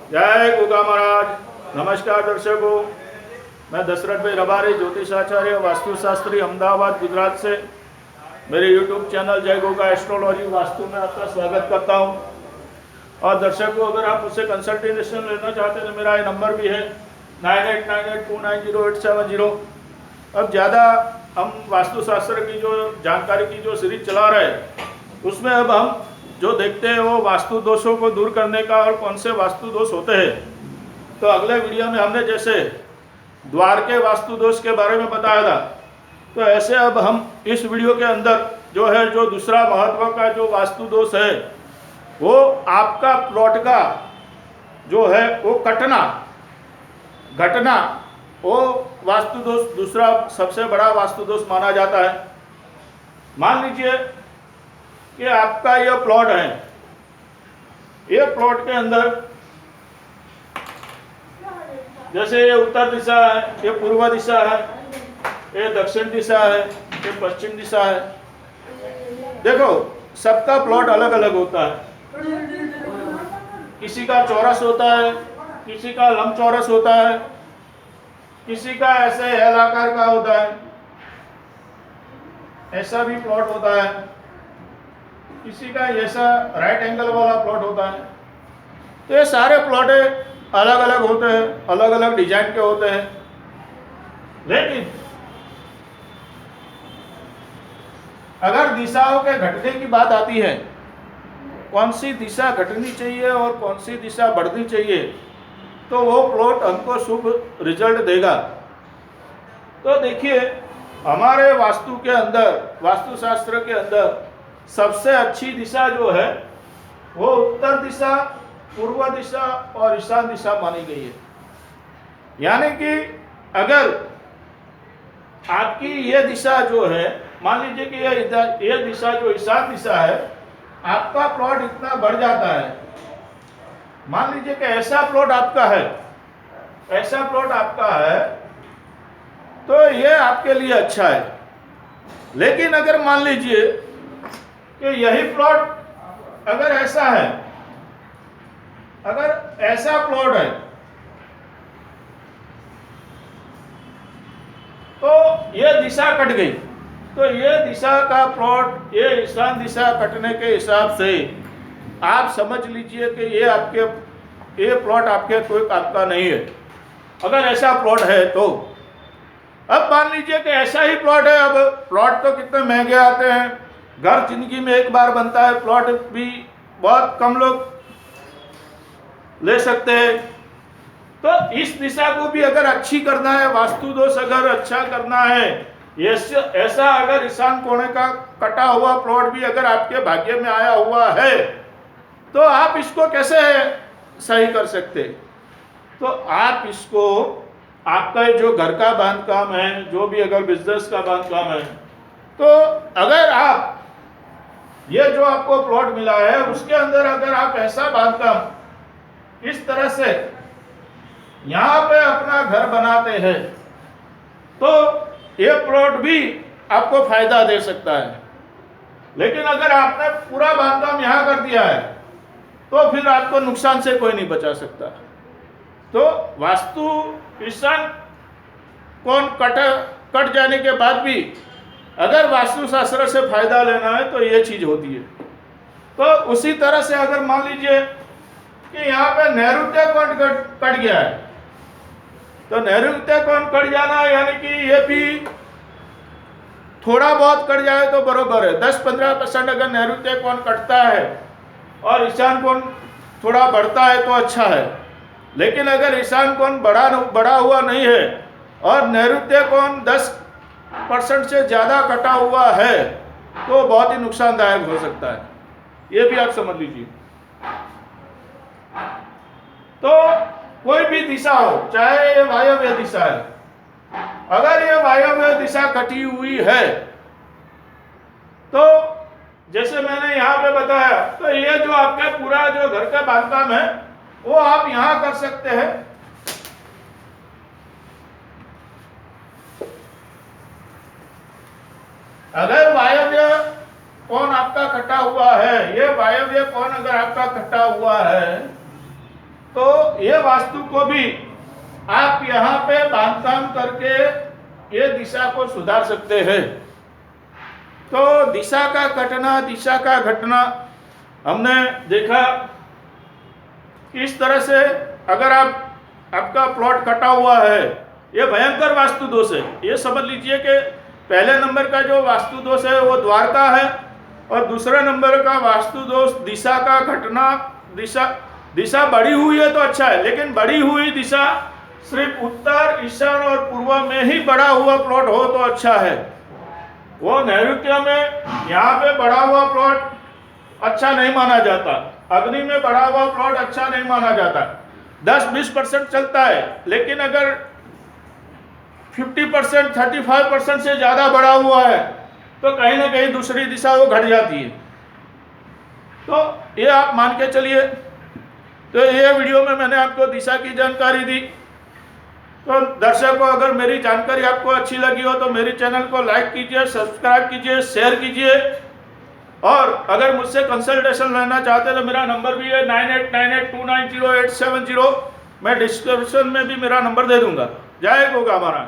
जय गोगा महाराज। नमस्कार दर्शकों, मैं दशरथ भाई रबारी, ज्योतिषाचार्य, वास्तुशास्त्री, अहमदाबाद गुजरात से मेरे YouTube चैनल जय गोगा एस्ट्रोलॉजी वास्तु में आपका स्वागत करता हूं। और दर्शकों, अगर आप मुझसे कंसल्टेशन लेना चाहते हैं तो मेरा ये नंबर भी है 9898290870। अब ज़्यादा हम वास्तुशास्त्र की जो जानकारी की जो सीरीज चला रहे हैं उसमें अब हम जो देखते हैं वो वास्तु दोषों को दूर करने का और कौन से वास्तु दोष होते हैं। तो अगले वीडियो में हमने जैसे द्वार के वास्तु दोष के बारे में बताया था, तो ऐसे अब हम इस वीडियो के अंदर जो है जो दूसरा महत्व का जो वास्तु दोष है वो आपका प्लॉट का जो है वो घटना वो वास्तु दोष दूसरा सबसे बड़ा वास्तु दोष माना जाता है। मान लीजिए कि आपका यह प्लॉट है, ये प्लॉट के अंदर जैसे ये उत्तर दिशा है, ये पूर्व दिशा है, ये दक्षिण दिशा है, ये पश्चिम दिशा है। देखो सबका प्लॉट अलग अलग होता है, किसी का चौरस होता है, किसी का लंबचौरस होता है, किसी का ऐसे एल आकार का होता है, ऐसा भी प्लॉट होता है, किसी का ऐसा राइट एंगल वाला प्लॉट होता है। तो ये सारे प्लॉट अलग अलग होते हैं, अलग अलग डिजाइन के होते हैं। लेकिन अगर दिशाओं के घटने की बात आती है, कौन सी दिशा घटनी चाहिए और कौन सी दिशा बढ़नी चाहिए, तो वो प्लॉट हमको शुभ रिजल्ट देगा। तो देखिए हमारे वास्तु के अंदर, वास्तुशास्त्र के अंदर सबसे अच्छी दिशा जो है वो उत्तर दिशा, पूर्व दिशा और ईशान दिशा मानी गई है। यानी कि अगर आपकी ये दिशा जो है, मान लीजिए कि ये दिशा जो ईशान दिशा है, आपका प्लॉट इतना बढ़ जाता है, मान लीजिए कि ऐसा प्लॉट आपका है, ऐसा प्लॉट आपका है, तो ये आपके लिए अच्छा है। लेकिन अगर मान लीजिए कि यही प्लॉट अगर ऐसा है, अगर ऐसा प्लॉट है, तो ये दिशा कट गई, तो ये दिशा का प्लॉट, ये ईशान दिशा कटने के हिसाब से आप समझ लीजिए कि ये प्लॉट आपके कोई काम का नहीं है, अगर ऐसा प्लॉट है तो। अब मान लीजिए कि ऐसा ही प्लॉट है, अब प्लॉट तो कितने महंगे आते हैं, घर जिंदगी में एक बार बनता है, प्लॉट भी बहुत कम लोग ले सकते हैं। तो इस दिशा को भी अगर अच्छी करना है, वास्तु दोष अगर अच्छा करना है, ऐसा अगर ईशान कोने का कटा हुआ प्लॉट भी अगर आपके भाग्य में आया हुआ है, तो आप इसको कैसे सही कर सकते। तो आप इसको, आपका जो घर का बांधकाम है, जो भी अगर बिजनेस का बांधकाम है, तो अगर आप ये जो आपको प्लॉट मिला है उसके अंदर अगर आप ऐसा बांधकाम इस तरह से यहाँ पे अपना घर बनाते हैं, तो ये प्लॉट भी आपको फायदा दे सकता है। लेकिन अगर आपने पूरा बांधकाम यहाँ कर दिया है तो फिर आपको नुकसान से कोई नहीं बचा सकता। तो वास्तु ईशान कोण कट जाने के बाद भी अगर वास्तुशास्त्र से फायदा लेना है तो ये चीज होती है। तो उसी तरह से अगर मान लीजिए कि यहाँ पे नैऋत्य कोण कट गया है, तो नैऋत्य कोण कट जाना यानी कि ये भी थोड़ा बहुत कट जाए तो बरोबर है। 10-15% अगर नैऋत्य कोण कटता है और ईशान कोण थोड़ा बढ़ता है तो अच्छा है। लेकिन अगर ईशान कोण बढ़ा हुआ नहीं है और नैऋत्य कोण 10% से ज़्यादा कटा हुआ है तो बहुत ही नुकसानदायक हो सकता है, ये भी आप समझ लीजिए। तो कोई भी दिशा हो, चाहे ये वायव्य दिशा है, अगर ये वायव्य दिशा कटी हुई है तो जैसे मैंने यहाँ पे बताया, तो ये जो आपका पूरा जो घर का बांधकाम है वो आप यहाँ कर सकते हैं। अगर वायव्य कोण आपका कटा हुआ है, ये वायव्य कोण अगर आपका कटा हुआ है तो ये वास्तु को भी आप यहाँ पे बांधकाम करके ये दिशा को सुधार सकते हैं। तो दिशा का कटना, दिशा का घटना हमने देखा इस तरह से। अगर आपका प्लॉट कटा हुआ है, ये भयंकर वास्तु दोष है। ये समझ लीजिए कि पहले नंबर का जो वास्तु दोष है वो द्वार का है, और दूसरा नंबर का वास्तु दोष दिशा का घटना। दिशा बढ़ी हुई है तो अच्छा है, लेकिन बढ़ी हुई दिशा सिर्फ उत्तर, ईशान और पूर्व में ही बढ़ा हुआ प्लॉट हो तो अच्छा है। वो नैऋत्य में यहाँ पे बढ़ा हुआ प्लॉट अच्छा नहीं माना जाता, अग्नि में बढ़ा हुआ प्लॉट अच्छा नहीं माना जाता। 10-20% चलता है, लेकिन अगर 50%, 35% से ज़्यादा बढ़ा हुआ है तो कहीं ना कहीं दूसरी दिशा वो घट जाती है। तो ये आप मान के चलिए। तो ये वीडियो में मैंने आपको दिशा की जानकारी दी। तो दर्शकों, अगर मेरी जानकारी आपको अच्छी लगी हो तो मेरे चैनल को लाइक कीजिए, सब्सक्राइब कीजिए, शेयर कीजिए। और अगर मुझसे कंसल्टेशन लेना चाहते हैं तो मेरा नंबर भी है 9898290870। मैं डिस्क्रिप्शन में भी मेरा नंबर दे दूंगा। जय गोगा महाराज।